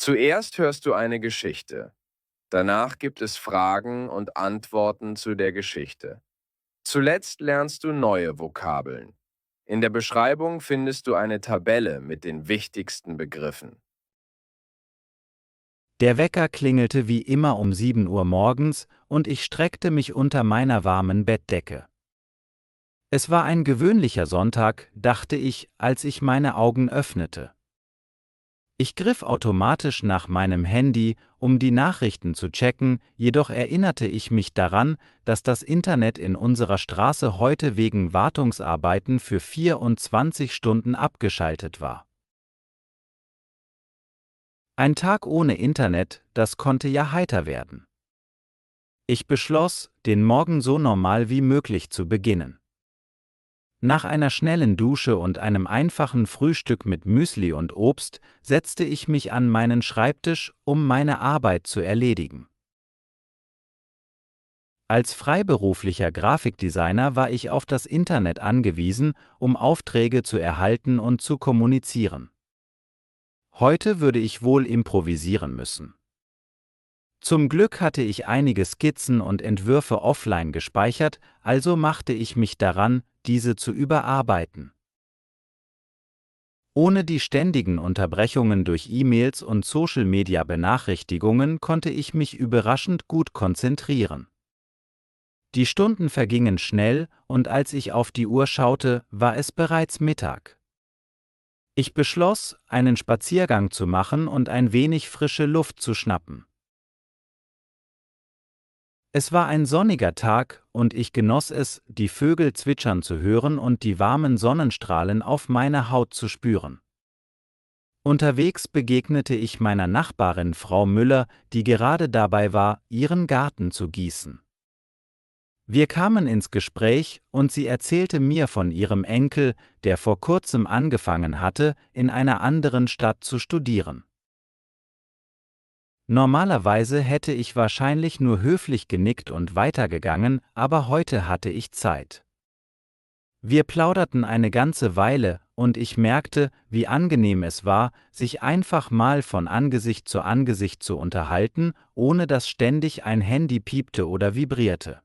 Zuerst hörst du eine Geschichte. Danach gibt es Fragen und Antworten zu der Geschichte. Zuletzt lernst du neue Vokabeln. In der Beschreibung findest du eine Tabelle mit den wichtigsten Begriffen. Der Wecker klingelte wie immer um 7 Uhr morgens und ich streckte mich unter meiner warmen Bettdecke. Es war ein gewöhnlicher Sonntag, dachte ich, als ich meine Augen öffnete. Ich griff automatisch nach meinem Handy, um die Nachrichten zu checken, jedoch erinnerte ich mich daran, dass das Internet in unserer Straße heute wegen Wartungsarbeiten für 24 Stunden abgeschaltet war. Ein Tag ohne Internet, das konnte ja heiter werden. Ich beschloss, den Morgen so normal wie möglich zu beginnen. Nach einer schnellen Dusche und einem einfachen Frühstück mit Müsli und Obst setzte ich mich an meinen Schreibtisch, um meine Arbeit zu erledigen. Als freiberuflicher Grafikdesigner war ich auf das Internet angewiesen, um Aufträge zu erhalten und zu kommunizieren. Heute würde ich wohl improvisieren müssen. Zum Glück hatte ich einige Skizzen und Entwürfe offline gespeichert, also machte ich mich daran, diese zu überarbeiten. Ohne die ständigen Unterbrechungen durch E-Mails und Social-Media-Benachrichtigungen konnte ich mich überraschend gut konzentrieren. Die Stunden vergingen schnell und als ich auf die Uhr schaute, war es bereits Mittag. Ich beschloss, einen Spaziergang zu machen und ein wenig frische Luft zu schnappen. Es war ein sonniger Tag und ich genoss es, die Vögel zwitschern zu hören und die warmen Sonnenstrahlen auf meiner Haut zu spüren. Unterwegs begegnete ich meiner Nachbarin Frau Müller, die gerade dabei war, ihren Garten zu gießen. Wir kamen ins Gespräch und sie erzählte mir von ihrem Enkel, der vor kurzem angefangen hatte, in einer anderen Stadt zu studieren. Normalerweise hätte ich wahrscheinlich nur höflich genickt und weitergegangen, aber heute hatte ich Zeit. Wir plauderten eine ganze Weile, und ich merkte, wie angenehm es war, sich einfach mal von Angesicht zu unterhalten, ohne dass ständig ein Handy piepte oder vibrierte.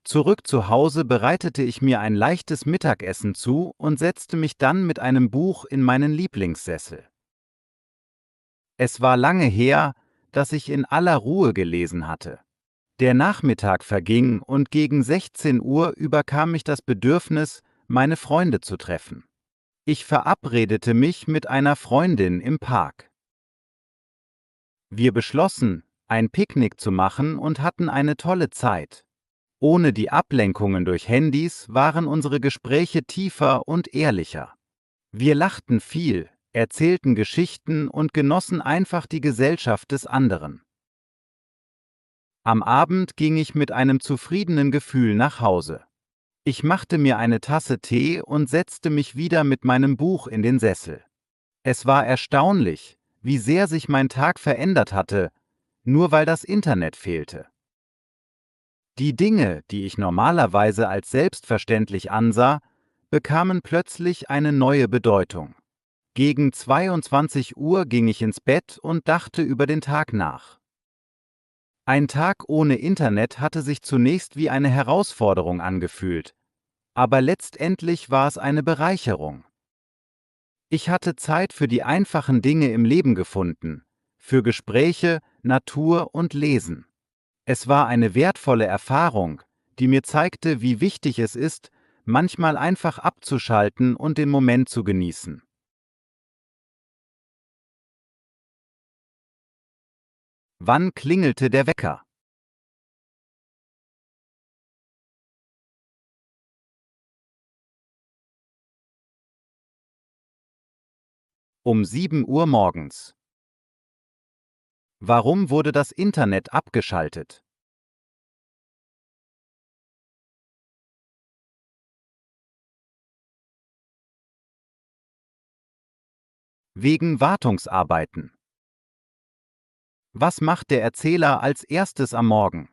Zurück zu Hause bereitete ich mir ein leichtes Mittagessen zu und setzte mich dann mit einem Buch in meinen Lieblingssessel. Es war lange her, dass ich in aller Ruhe gelesen hatte. Der Nachmittag verging und gegen 16 Uhr überkam mich das Bedürfnis, meine Freunde zu treffen. Ich verabredete mich mit einer Freundin im Park. Wir beschlossen, ein Picknick zu machen und hatten eine tolle Zeit. Ohne die Ablenkungen durch Handys waren unsere Gespräche tiefer und ehrlicher. Wir lachten viel, erzählten Geschichten und genossen einfach die Gesellschaft des anderen. Am Abend ging ich mit einem zufriedenen Gefühl nach Hause. Ich machte mir eine Tasse Tee und setzte mich wieder mit meinem Buch in den Sessel. Es war erstaunlich, wie sehr sich mein Tag verändert hatte, nur weil das Internet fehlte. Die Dinge, die ich normalerweise als selbstverständlich ansah, bekamen plötzlich eine neue Bedeutung. Gegen 22 Uhr ging ich ins Bett und dachte über den Tag nach. Ein Tag ohne Internet hatte sich zunächst wie eine Herausforderung angefühlt, aber letztendlich war es eine Bereicherung. Ich hatte Zeit für die einfachen Dinge im Leben gefunden, für Gespräche, Natur und Lesen. Es war eine wertvolle Erfahrung, die mir zeigte, wie wichtig es ist, manchmal einfach abzuschalten und den Moment zu genießen. Wann klingelte der Wecker? Um 7 Uhr morgens. Warum wurde das Internet abgeschaltet? Wegen Wartungsarbeiten. Was macht der Erzähler als erstes am Morgen?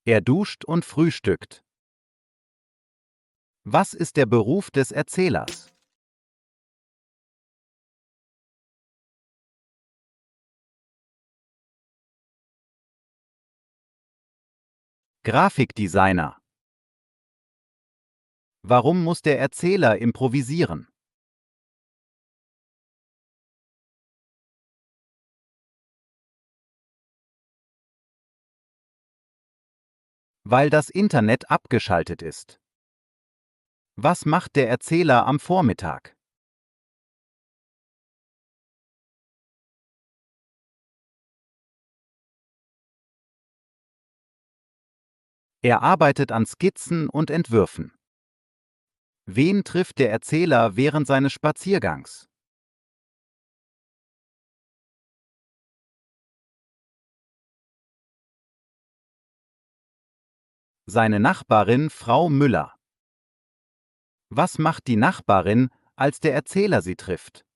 Er duscht und frühstückt. Was ist der Beruf des Erzählers? Grafikdesigner. Warum muss der Erzähler improvisieren? Weil das Internet abgeschaltet ist. Was macht der Erzähler am Vormittag? Er arbeitet an Skizzen und Entwürfen. Wen trifft der Erzähler während seines Spaziergangs? Seine Nachbarin Frau Müller. Was macht die Nachbarin, als der Erzähler sie trifft?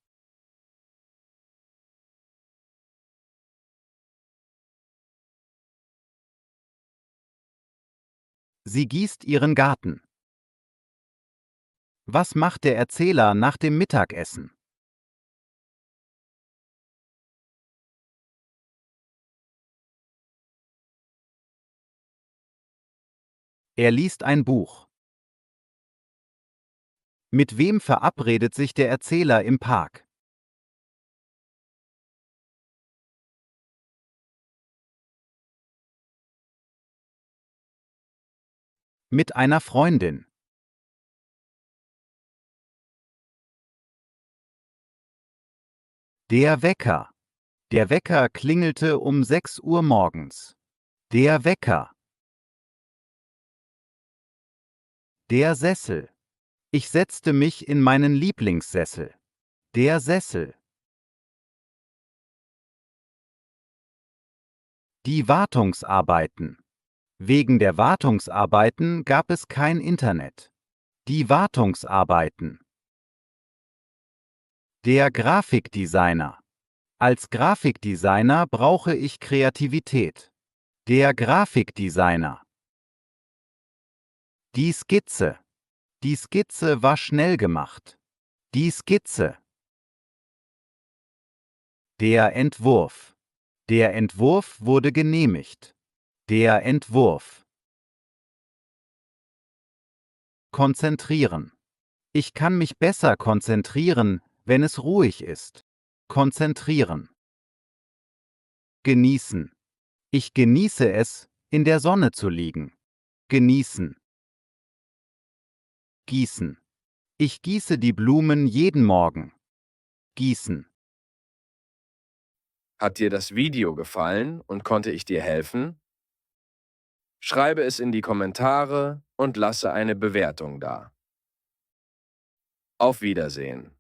Sie gießt ihren Garten. Was macht der Erzähler nach dem Mittagessen? Er liest ein Buch. Mit wem verabredet sich der Erzähler im Park? Mit einer Freundin. Der Wecker. Der Wecker klingelte um 6 Uhr morgens. Der Wecker. Der Sessel. Ich setzte mich in meinen Lieblingssessel. Der Sessel. Die Wartungsarbeiten. Wegen der Wartungsarbeiten gab es kein Internet. Die Wartungsarbeiten. Der Grafikdesigner. Als Grafikdesigner brauche ich Kreativität. Der Grafikdesigner. Die Skizze. Die Skizze war schnell gemacht. Die Skizze. Der Entwurf. Der Entwurf wurde genehmigt. Der Entwurf. Konzentrieren. Ich kann mich besser konzentrieren, wenn es ruhig ist. Konzentrieren. Genießen. Ich genieße es, in der Sonne zu liegen. Genießen. Gießen. Ich gieße die Blumen jeden Morgen. Gießen. Hat dir das Video gefallen und konnte ich dir helfen? Schreibe es in die Kommentare und lasse eine Bewertung da. Auf Wiedersehen.